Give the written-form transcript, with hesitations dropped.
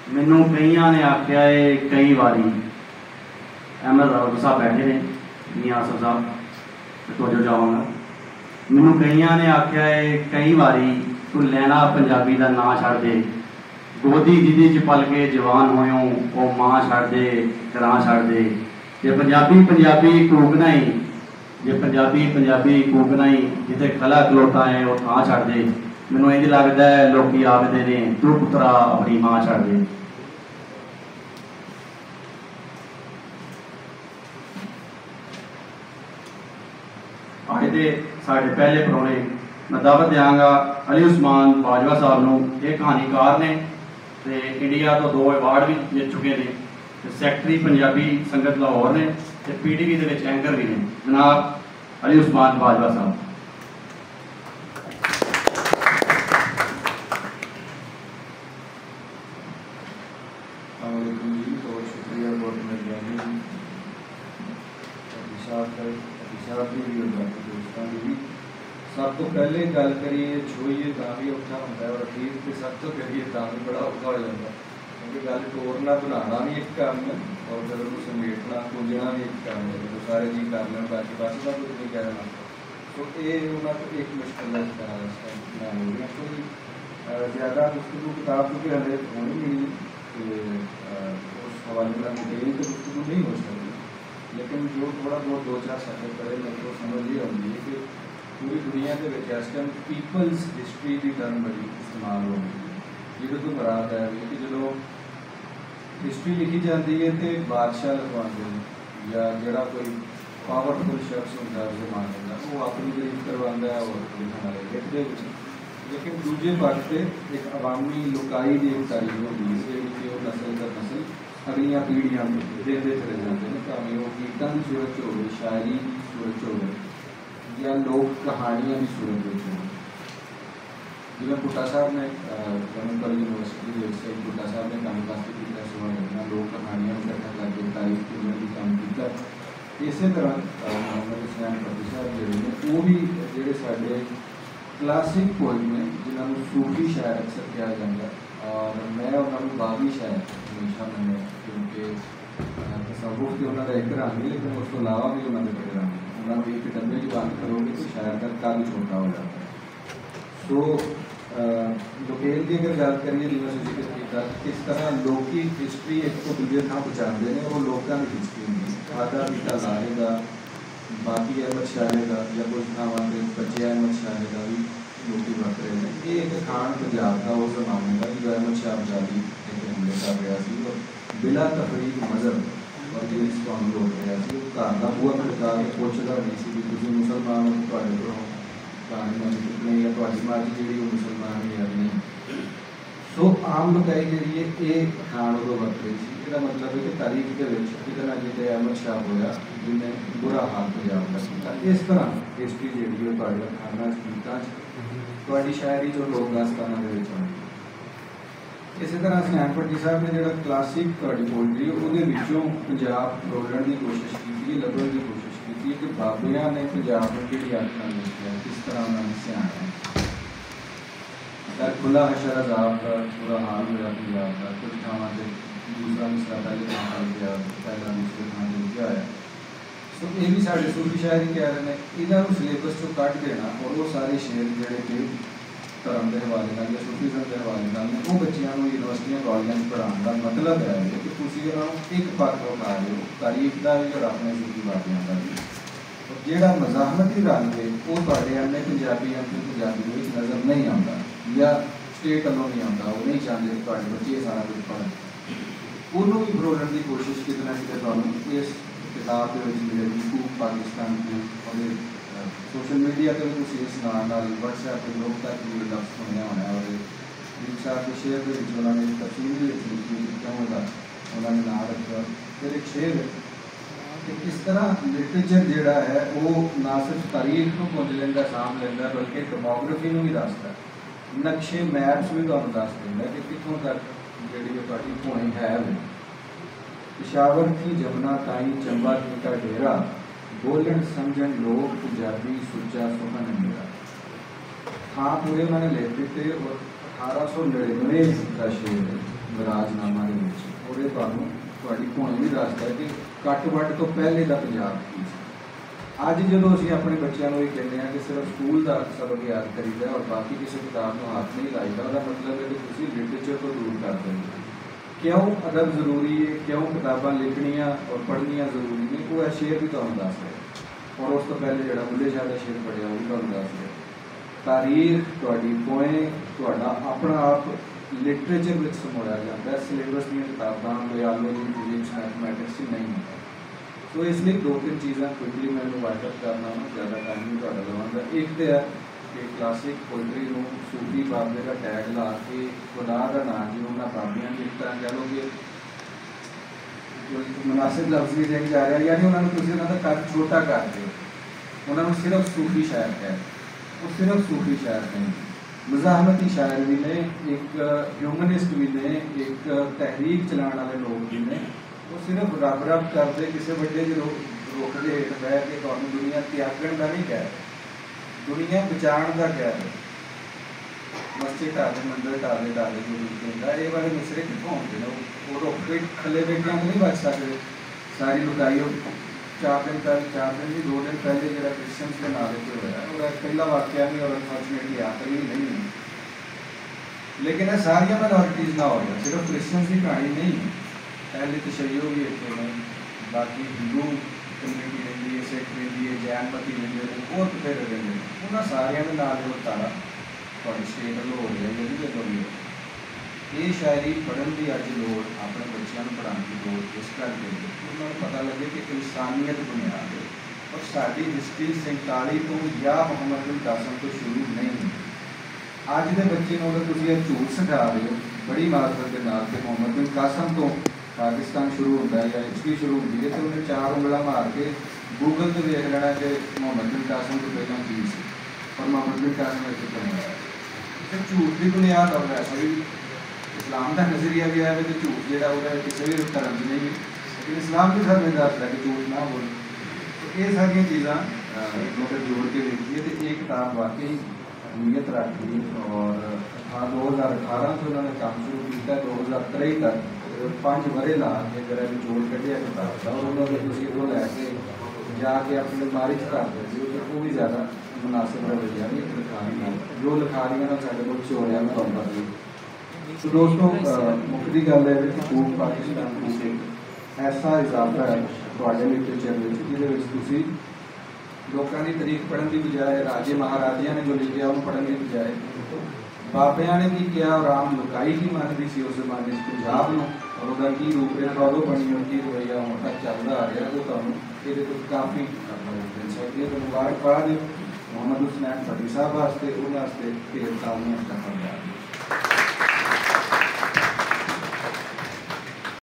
मैनू कईयां ने आख्या है कई बारी, अहमद राउत साहब बैठे ने, मियां आसफ साहब तो जो जावांगा, मैनू कईयां ने आख्या है कई बारी तू लैना पंजाबी का नां छड़ दे, गोदी दीदी च पल के जवान होयों वो मां छड़ दे, घरां छड़ दे, जे पंजाबी पंजाबी कूकना ही, जे पंजाबी पंजाबी कूकना ही, जिथे खला खलोता है वो थां छड़ दे। मैनू इंज लगता है लोग आखते ने तू पुत्रा अपनी मां छड़ दे। अज दे साडे पहले परौने मैं दावत देंगा अली उस्मान बाजवा साहब नूं। ये कहानीकार ने ते इंडिया तो 2 अवार्ड भी जीत चुके हैं, सैकटरी पंजाबी संगत लाहौर ने ते PTV दे विच एंकर भी ने जनाब अली उस्मान बाजवा साहब। बहुत शुक्रिया, बहुत मेहरबानी दोस्तों की। सब तो पहले गल करिए छोइए तां भी औखा होंदा और अखीर से सब तो करिए तां भी बड़ा औखा हो जाता, क्योंकि गल टोरना बनाना भी एक काम है और फिर उसको समेटना कुंजना भी एक काम है। जो सारे जी कर लें बाकी बस का कुछ नहीं कहना, तो ये उन्होंने एक मुश्किल है। कोई ज़्यादा गुफ्तगू किताब क्योंकि हले होनी नहीं, उस हवाले का डिटेल तो गुफ्तगू नहीं हो सकती, लेकिन जो थोड़ा बहुत 2-4 सफ़र करे मेरे को समझ ये आती है कि पूरी दुनिया के इस टाइम पीपल्स हिस्टरी की टर्म बड़ी इस्तेमाल हो गई। जो तो मुराद है कि जो हिस्टरी लिखी जाती है तो बादशाह लिखवाते हैं या जोड़ा कोई पावरफुल शख्स होता है जमाने का वो अपनी तारीफ करवाता है और लिखने वाले लिखते कुछ, लेकिन दूजे पास से एक अवामी लुकाई की एक तारीफ होती है जिससे नस्ल का नस्ल अगलियां पीढ़ियां देते चले जाते हैं। भावें वो गीतों की सूरत हो गई, शायरी की सूरत हो गई या लोक कहानियां की सूरत हो। जिवें भुट्टा साहब ने गवर्नमेंट यूनिवर्सिटी से भुट्टा साहब ने काम काफी किया सुबह लगना लोक कहानियां इकट्ठा करके तारीफ करने की काम किया। इस तरह मोहम्मद हुसैन फतेह साहब जोड़े ने वो भी जोड़े साढ़े क्लासिक पोइट ने जिन्होंने सूफी शायर अक्सर कहा जाता, और मैं उन्होंने बागी शायर हमेशा मैंने, क्योंकि तसव्वुफ तो उन्होंने एक रंग है लेकिन उस तो अलावा भी उन्होंने बड़े रंग है। उन्होंने एक डब्बे की बात करोगे तो शायर का कद छोटा हो जाता है। तो लोकेल की अगर गल करिए यूनिवर्सिटी किस तरह लोग की हिस्टरी एक तो दूजे थां पहुँचाते हैं, वो लोगों की हिस्टरी होंगी खादा पीता लाहे का बाकी अहमद शाहे का या कुछ थावां के बच्चे अहमद शाहे का भी लोग वरत रहे हैं। ये एक खान पंजाब का उस जमाने का जो अहमद शाह अब्जादी एक हमले कर रहा सी और बिला तफरीक मजहब और जेल स्ट्रॉन्ग हो रहा सी। घर का बूहा खड़का के पुछदा नहीं सी कि तुसीं मुसलमान हो तुहाडे कोलों कहानियां नहीं या तुहाडी मां जी जिहड़ी मुसलमान है या नहीं। सो आम लुकाई जी ये खान उदों वरत रही सी। इसका मतलब है कि तारीख के कितना जिते अहमद शाह होया जिन्हें बुरा हाल पंजाब का किया। इस तरह हिस्टरी जी खाना गीतों थोड़ी शायरी जो लोक दास्ताना इस तरह हुसैन फतेह साहब ने जो क्लासिक पोइट्री वो पंजाब रोलण की कोशिश की, लभण की कोशिश की कि बाबिया ने पंजाब में कि आखना लिखा किस तरह उन्होंने सियाणा खुला हशर अजाब का बुरा हाल होया पंजाब का। कुछ थावां से दूसरा मिसरा पहले थां गया, पहला दूसरे थां से लिखा है। सो ये भी साढ़े सूफी शायरी कह रहे हैं इन्होंने सिलेबस चो कट देना और वो सारे शेर जोड़े कि धर्म के हवाले या सूफीज़म के हवाले ने वो बच्चों को यूनिवर्सिटियां कॉलेज पढ़ाने का मतलब है कि तुम उन्होंने एक पक्ष उठा रहे हो तारीफ का भी और अपने सूफी बाबियों का भी। और जोड़ा मजाहमती रंग है वो एम ए पंजाबी पंजाबी नज़र नहीं आता या स्टेट वालों नहीं आता, वो नहीं चाहते कि बच्चे सारा कुछ पढ़ें। उन्होंने भी फरोलण की कोशिश कितना कि इस किताब के मिलेगी पाकिस्तान की और सोशल मीडिया के भी इस नाम व्हाट्सएप के लोग तक भी लफ्ज सुनने होना और रिक्शा के शेर के उन्होंने तफसील भी लिखी क्यों उन्होंने नाम रखा। फिर एक शेर कि किस तरह लिटरेचर जोड़ा है वो ना सिर्फ तारीख को पुंज लेंदा साम लेंदा बल्कि टोमोग्राफी भी दसदा, नक्शे मैप्स भी तुहानूं दस दिंदा कि कितों तक जिहड़ी तुहाडी होनी है। पेशावर थी जमुना ताई चंबा थी का डेरा बोलन समझन लोग पंजाबी सुचा सुखन मेरा। हाँ पूरे उन्होंने लिख दिते और 1899 का शेर है, मिराजनामा ਤੁਹਾਨੂੰ ਤੁਹਾਡੀ ਭੁਣ ਵੀ ਦੱਸਦਾ ਕਿ ਘੱਟ ਵੱਟ ਤੋਂ ਪਹਿਲੇ ਦਾ ਪੰਜਾਬ ਕੀ ਸੀ। ਅੱਜ ਜਦੋਂ ਅਸੀਂ ਆਪਣੇ ਬੱਚਿਆਂ ਨੂੰ ਇਹ ਕਹਿੰਦੇ ਹਾਂ ਕਿ ਸਿਰਫ ਸਕੂਲ ਦਾ ਸਬਕ ਯਾਦ ਕਰੀਦਾ ਔਰ ਬਾਕੀ ਕਿਸੇ ਕਿਤਾਬ ਨੂੰ ਹੱਥ ਨਹੀਂ ਲਾਈਦਾ, ਉਹਦਾ ਮਤਲਬ ਹੈ ਕਿ ਤੁਸੀਂ ਲਿਟਰੇਚਰ ਤੋਂ ਦੂਰ ਕਰ ਦਿੰਦੇ। क्यों अदब जरूरी है, क्यों किताबां लिखनियाँ और पढ़नियाँ जरूरी ने, वो शेर भी तुहानूं दस रहे और उस तो पहले जो बुल्ले शाह का शेर पढ़िया वो भी तुहानूं दस रहे। तारीख तुहाडी पोए तुहाडा अपना आप लिटरेचर में समोया जाता है, सिलेबस दी किताबां बायोलॉजी फिजिक्स मैथमैटिक्स नहीं होता। तो इसलिए दो तीन चीज़ां क्विकली मैंने वाइंड अप करना, ज़्यादा टाइम नहीं तुहाडा लवांगा। एक तो है कि क्लासिक पोइट्री को सूफी बाबे का टैग ला के खुदा का नाम जी उन्होंने बाबियां की तरह कह लो कि मुनासिब लफ्ज़ भी देख जा रहा है, यानी उन्होंने तुसीं उन्हां दा कद छोटा कर दे, उन्होंने सिर्फ सूफी शायर कह, वो सिर्फ सूफी शायर नहीं, मज़ाहमती शायर भी ने, एक ह्यूमनिस्ट भी ने, एक तहरीक चलाने वाले लोग भी ने। वो सिर्फ रब रब करते किसी बड़े रुख के हेठ बह के तुहानूं दुनिया त्यागण का नहीं कह, दुनिया बचाने का क्या है। मस्जिद ढाले मंदिर ढाले ढाले जो कहता ये वाले मिसरे कितों आते हैं, वो रुख के थले बेटियां नहीं बच सकते। सारी लुटाई 4 दिन पहले 4 दिन भी 2 दिन पहले जो क्रिश्चियंस के नाले पर होया और पहला वाक्य नहीं और अनफॉर्चुनेटली आखिरी नहीं है, लेकिन ये सारिया माइनॉरिटीज़ ना हो रहा, सिर्फ क्रिश्चियंस की कहानी नहीं, पहले तशय्यो भी इतने नहीं, बाकी हिंदू कम्यूनिटी रही है, सिख रही है, जैनपति रही है, बहुत फिर रहे हैं, उन्होंने सारिया के नाल जो तारा थोड़ी स्टेट लो हो रही है जो हो रही है। ये शायरी पढ़ने की अज लोड़ अपने बच्चों को पढ़ाने की लोड़ इस करके उन्होंने पता लगे कि इंसानियत बुनियाद है और साड़ी हिस्ट्री 47 तो या मोहम्मद बिन कासिम तो शुरू नहीं हुई। अज के बच्चे को अगर तुम झूठ सिखा रहे हो बड़ी मार्फत के नाल के मोहम्मद बिन कासिम तो पाकिस्तान शुरू होता है या हिस्ट्री शुरू होती है, तो उन्हें 4 उंगला मार के गूगल से देख लेना कि मोहम्मद बिन कासिम तो पहला की सी और मोहम्मद बिन कासिम इतने बनाया। तो झूठ की बुनियाद और वैसा भी इस्लाम का नजरिया भी है कि झूठ जो किसी भी धर्म से नहीं, लेकिन इस्लाम भी धर्म में दसता है कि झूठ ना बोले। तो ये सारिया चीज़ा मतलब जोड़ के देखिए तो एक किताब वाकई अहमियत रखती और 2018 से उन्होंने काम शुरू किया, 2023 तक 5 वरे ला के जरा जोड़ कटिया किताब था और उन्होंने तुसीं वो लैके जाके अपनी मारी कर दे वो भी ज़्यादा मुनासिब रवैया नहीं लिखारियाँ जो लिखारियाँ ना साढ़े को हो रहा मैं तुहानूं दस दूँ। तो दोस्तों मुक्ति गल है कि पूर्व पाकिस्तान में एक ऐसा इजाफा है तुहाडे लिटरेचर में जिहदे विच तुसीं लोगों की तारीख पढ़ने की बजाय राजे महाराजिया ने जो लिखा उन्होंने पढ़ने की बजाय बाबिया ने की किया और आम लुकाई की मानती सी उस जमाने पंजाब में और वह की रूपरेखा उदों बनी और की रवैया हुण तक चलता आ रहा, तो तुहानूं ये काफ़ी तो मुबारकबाद मोहम्मद हुसनैन भट्टी साहब वास्ते उन्होंने ढेर सारियां